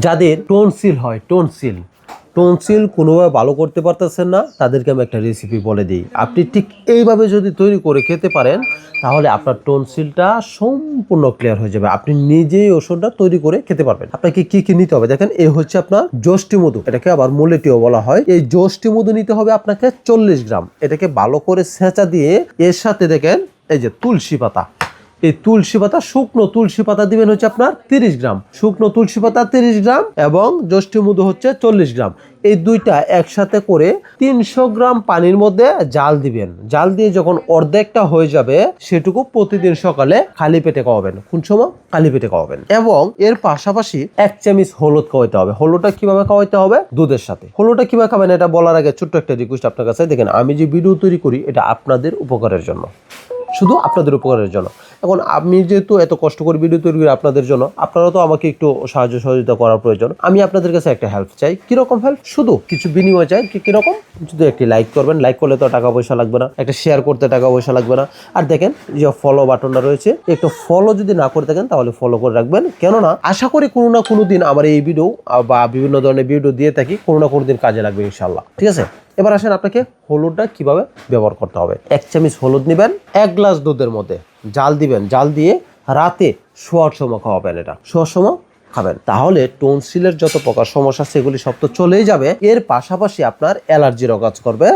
যাদের টনসিল হয়, টনসিল কোনোভাবে ভালো করতে পারতেছেন না, তাদেরকে আমি একটা রেসিপি বলে দিই। আপনি ঠিক এইভাবে যদি তৈরি করে খেতে পারেন, তাহলে আপনার টনসিলটা সম্পূর্ণ ক্লিয়ার হয়ে যাবে। আপনি নিজেই ওষুধটা তৈরি করে খেতে পারবেন। আপনাকে কি কি নিতে হবে দেখেন, এই হচ্ছে আপনার যষ্টি মধু, এটাকে আবার মুলেটিও বলা হয়। এই যষ্টি মধু নিতে হবে আপনাকে 40 গ্রাম। এটাকে ভালো করে ছেঁচা দিয়ে এর সাথে দেখেন এই যে তুলসী পাতা, এই তুলসী পাতা, শুকনো তুলসী পাতা দিবেন হচ্ছে আপনার 30 গ্রাম, শুকনো তুলসী পাতা 30 গ্রাম এবং যষ্টি মধু হচ্ছে 40 গ্রাম। এই দুইটা একসাথে করে 300 গ্রাম পানির মধ্যে জাল দিবেন। জাল দিয়ে যখন অর্ধেকটা হয়ে যাবে, সেটুকু প্রতিদিন সকালে খালি পেটে খাওয়াবেন। কোন সময়? খালি পেটে খাওয়াবেন। এবং এর পাশাপাশি 1 চামচ হলুদ খাওয়াইতে হবে। হলুদটা কিভাবে খাওয়াইতে হবে? দুধের সাথে। হলুদটা কিভাবে খাবেন এটা বলার আগে ছোট্ট একটা রিকোয়েস্ট আপনার কাছে। দেখেন, আমি যে ভিডিও তৈরি করি এটা আপনাদের উপকারের জন্য, শুধু আপনাদের উপকারের জন্য। এখন আমি যেহেতু এত কষ্ট করে ভিডিও তৈরি করি আপনাদের জন্য, আপনারাও তো আমাকে একটু সাহায্য সহযোগিতা করার প্রয়োজন। আমি আপনাদের কাছে একটা হেল্প চাই। কিরকম হেল্প? শুধু কিছু বিনিময় চাই। কিরকম? শুধু একটি লাইক করবেন। লাইক করলে তো টাকা পয়সা লাগবে না, একটা শেয়ার করতে টাকা পয়সা লাগবে না। আর দেখেন যে ফলো বাটনটা রয়েছে, একটু ফলো যদি না করে থাকেন তাহলে ফলো করে রাখবেন। কেননা আশা করি কোনো না কোনো দিন আমার এই ভিডিও বা বিভিন্ন ধরনের ভিডিও দিয়ে থাকি, কোনো না কোনো দিন কাজে লাগবে ইনশাল্লাহ। ঠিক আছে, এবার আসেন আপনাকে হলুদটা কিভাবে ব্যবহার করতে হবে। 1 চামচ হলুদ নেবেন, 1 গ্লাস দুধের মধ্যে জাল দিবেন। জাল দিয়ে রাতে শোয়ার সময় খাওয়াবেন। এটা শোয়ার সময় খাবেন, তাহলে টনসিলের যত প্রকার সমস্যা সেগুলি সব তো চলেই যাবে। এর পাশাপাশি আপনার অ্যালার্জিরও কাজ করবে,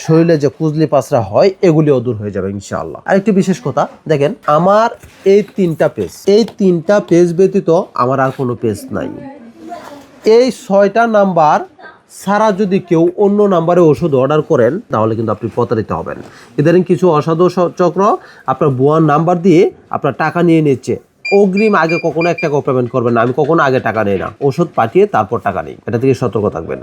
শরীরে যে কুজলি পাসরা হয় এগুলিও দূর হয়ে যাবে ইনশাআল্লাহ। আরেকটি বিশেষ কথা দেখেন, আমার এই 3টা পেজ ব্যতীত আমার আর কোনো পেজ নাই। এই 6টা নাম্বার ছাড়া যদি কেউ অন্য নাম্বারে ওষুধ অর্ডার করেন, তাহলে কিন্তু আপনি প্রতারিত হবেন। ইদানিং কিছু অসাধু চক্র আপনার ভুয়া নাম্বার দিয়ে আপনার টাকা নিয়ে নিচ্ছে। অগ্রিম আগে কখনো 1 টাকাও পেমেন্ট করবেন না। আমি কখনো আগে টাকা নেই না, ওষুধ পাঠিয়ে তারপর টাকা নেই। এটা থেকে সতর্ক থাকবেন।